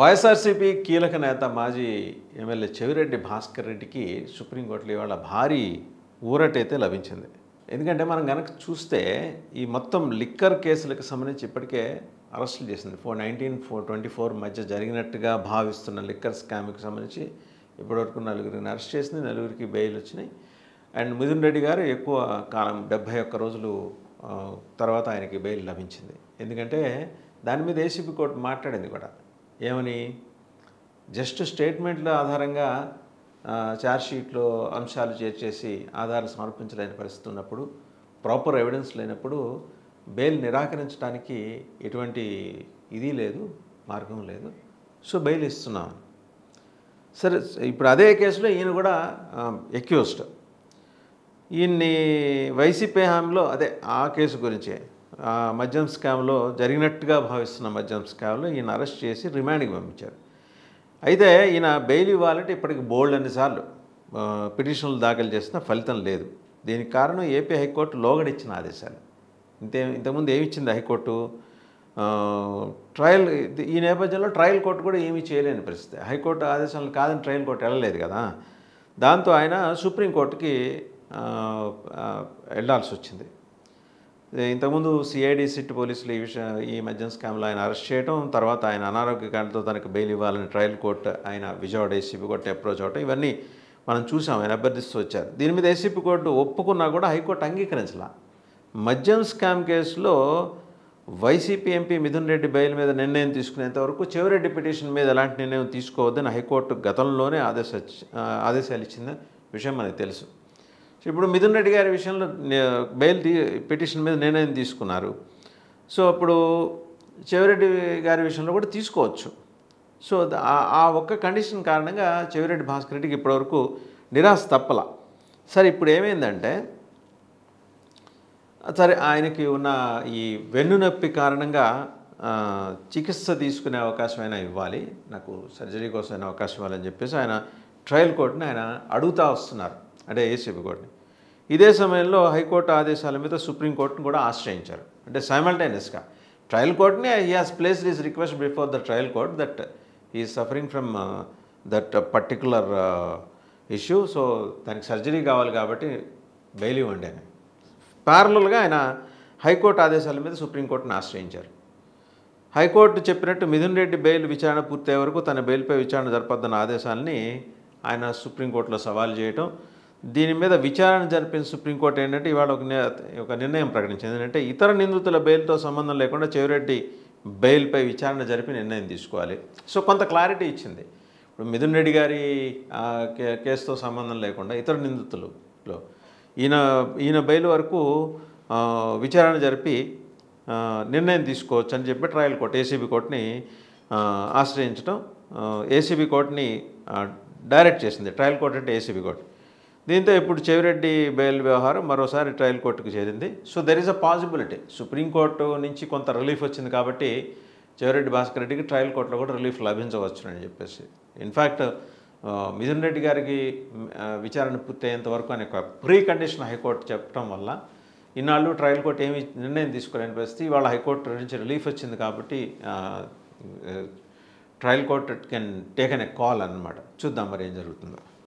వైఎస్ఆర్సీపీ కీలక నేత మాజీ ఎమ్మెల్యే చెవిరెడ్డి భాస్కర్ రెడ్డికి సుప్రీంకోర్టులో ఇవాళ భారీ ఊరటైతే లభించింది. ఎందుకంటే మనం గనక చూస్తే ఈ మొత్తం లిక్కర్ కేసులకు సంబంధించి ఇప్పటికే అరెస్టులు చేసింది. 424 మధ్య జరిగినట్టుగా భావిస్తున్న లిక్కర్ స్కామ్కి సంబంధించి ఇప్పటివరకు నలుగురిని అరెస్ట్ చేసింది, నలుగురికి బెయిల్ వచ్చినాయి. అండ్ మిథున్ రెడ్డి గారు ఎక్కువ కాలం 71 రోజులు తర్వాత ఆయనకి బెయిల్ లభించింది. ఎందుకంటే దాని మీద ఏసీబీ కోర్టు మాట్లాడింది కూడా. ఏమని, జస్ట్ స్టేట్మెంట్ల ఆధారంగా ఛార్జ్షీట్లో అంశాలు చేర్చేసి ఆధారాలు సమర్పించలేని పరిస్థితి ఉన్నప్పుడు, ప్రాపర్ ఎవిడెన్స్ లేనప్పుడు బెయిల్ నిరాకరించడానికి ఎటువంటి ఇది లేదు, మార్గం లేదు. సో బెయిల్ ఇస్తున్నాం. సరే, ఇప్పుడు అదే కేసులో ఈయన కూడా అక్యూజ్డ్. ఈయన్ని వైసీపీ హామీలో అదే ఆ కేసు గురించే మద్యం స్కామ్లో జరిగినట్టుగా భావిస్తున్న మద్యం స్కామ్లో ఈయన అరెస్ట్ చేసి రిమాండ్కి పంపించారు. అయితే ఈయన బెయిల్ ఇవ్వాలంటే ఇప్పటికి బోల్డ్ అన్నిసార్లు పిటిషన్లు దాఖలు చేసిన ఫలితం లేదు. దీనికి కారణం ఏపీ హైకోర్టు లోగడిచ్చిన ఆదేశాలు. ఇంతకుముందు ఏమి ఇచ్చింది హైకోర్టు? ట్రయల్. ఈ నేపథ్యంలో ట్రయల్ కోర్టు కూడా ఏమీ చేయలేని పరిస్థితి. హైకోర్టు ఆదేశాలు కాదని ట్రయల్ కోర్టు వెళ్ళలేదు కదా. దాంతో ఆయన సుప్రీంకోర్టుకి వెళ్ళాల్సి వచ్చింది. ఇంతకుముందు సిఐడి సిట్ పోలీసులు ఈ మద్యం స్కామ్లో ఆయన అరెస్ట్ చేయడం, తర్వాత ఆయన అనారోగ్య కారణంతో తనకు బెయిల్ ఇవ్వాలని ట్రయల్ కోర్టు ఆయన విజయవాడ ఏసీపీ కోర్టుని అప్రోచ్ అవడం, ఇవన్నీ మనం చూసాం. ఆయన అభ్యర్థిస్తూ వచ్చారు. దీని మీద ఏసీపీ కోర్టు ఒప్పుకున్నా కూడా హైకోర్టు అంగీకరించాల. మద్యం స్కామ్ కేసులో YCP MP Mithun Reddy bail మీద నిర్ణయం తీసుకునేంత వరకు చెవిరెడ్డి పిటిషన్ మీద ఎలాంటి నిర్ణయం తీసుకోవద్దని హైకోర్టు గతంలోనే ఆదేశాలు ఇచ్చిన విషయం మనకు తెలుసు. ఇప్పుడు మిథున్ రెడ్డి గారి విషయంలో బెయిల్ పిటిషన్ మీద నిర్ణయం తీసుకున్నారు. సో అప్పుడు చెవిరెడ్డి గారి విషయంలో కూడా తీసుకోవచ్చు. సో ఆ ఒక్క కండిషన్ కారణంగా చెవిరెడ్డి భాస్కర్ రెడ్డికి ఇప్పటివరకు నిరాశ తప్పల. సరే, ఇప్పుడు ఏమైందంటే, సరే ఆయనకి ఉన్న ఈ వెన్నునొప్పి కారణంగా చికిత్స తీసుకునే అవకాశం అయినా ఇవ్వాలి, నాకు సర్జరీ కోసం అయినా అవకాశం ఇవ్వాలని చెప్పేసి ఆయన ట్రయల్ కోర్టుని ఆయన అడుగుతూ వస్తున్నారు, అంటే ఏసీబీ కోర్టుని. ఇదే సమయంలో హైకోర్టు ఆదేశాల మీద సుప్రీంకోర్టును కూడా ఆశ్రయించారు. అంటే సైమల్టేనియస్గా ట్రయల్ కోర్టుని he has placed his request before the trial court that he suffering from that particular issue. So దానికి సర్జరీ కావాలి కాబట్టి బెయిల్ ఇవ్వండి అని. ప్యారలల్గా ఆయన హైకోర్టు ఆదేశాల మీద సుప్రీంకోర్టును ఆశ్రయించారు. హైకోర్టు చెప్పినట్టు మిథున్ రెడ్డి బెయిల్ విచారణ పూర్తయ్యే వరకు తన బెయిల్పై విచారణ జరపొద్దన్న ఆదేశాలని ఆయన సుప్రీంకోర్టులో సవాల్ చేయటం. దీని మీద విచారణ జరిపిన సుప్రీంకోర్టు ఏంటంటే ఇవాళ ఒక నిర్ణయం ప్రకటించింది. ఏంటంటే ఇతర నిందితుల బెయిల్తో సంబంధం లేకుండా చెవిరెడ్డి బెయిల్పై విచారణ జరిపి నిర్ణయం తీసుకోవాలి. సో కొంత క్లారిటీ ఇచ్చింది. ఇప్పుడు మిథున్ రెడ్డి గారి కేసుతో సంబంధం లేకుండా ఇతర నిందితులలో ఈయన బెయిల్ వరకు విచారణ జరిపి నిర్ణయం తీసుకోవచ్చు అని చెప్పి ట్రయల్ కోర్టు ఏసీబీ కోర్టుని ఆశ్రయించడం, ఏసీబీ కోర్టుని డైరెక్ట్ చేసింది. ట్రయల్ కోర్టు అంటే ఏసీబీ కోర్టు. దీంతో ఇప్పుడు చెవిరెడ్డి బెయిల్ వ్యవహారం మరోసారి ట్రయల్ కోర్టుకు చేరింది. So there is a possibility, supreme court నుంచి కొంత రిలీఫ్ వచ్చింది కాబట్టి చెవిరెడ్డి భాస్కర్ రెడ్డికి ట్రయల్ కోర్టులో కూడా రిలీఫ్ లభించవచ్చు అని చెప్పేసి. ఇన్ఫ్యాక్ట్ మిథున్ రెడ్డి గారికి విచారణ పూర్తయ్యేంత వరకు అనే ఒక ప్రీ కండిషన్ హైకోర్టు చెప్పడం వల్ల ఇన్నాళ్ళు ట్రయల్ కోర్టు ఏమి నిర్ణయం తీసుకోలేని పరిస్థితి. ఇవాళ హైకోర్టు నుంచి రిలీఫ్ వచ్చింది కాబట్టి trial court can take an a call అన్నమాట. చూద్దాం మరి ఏం జరుగుతుందో.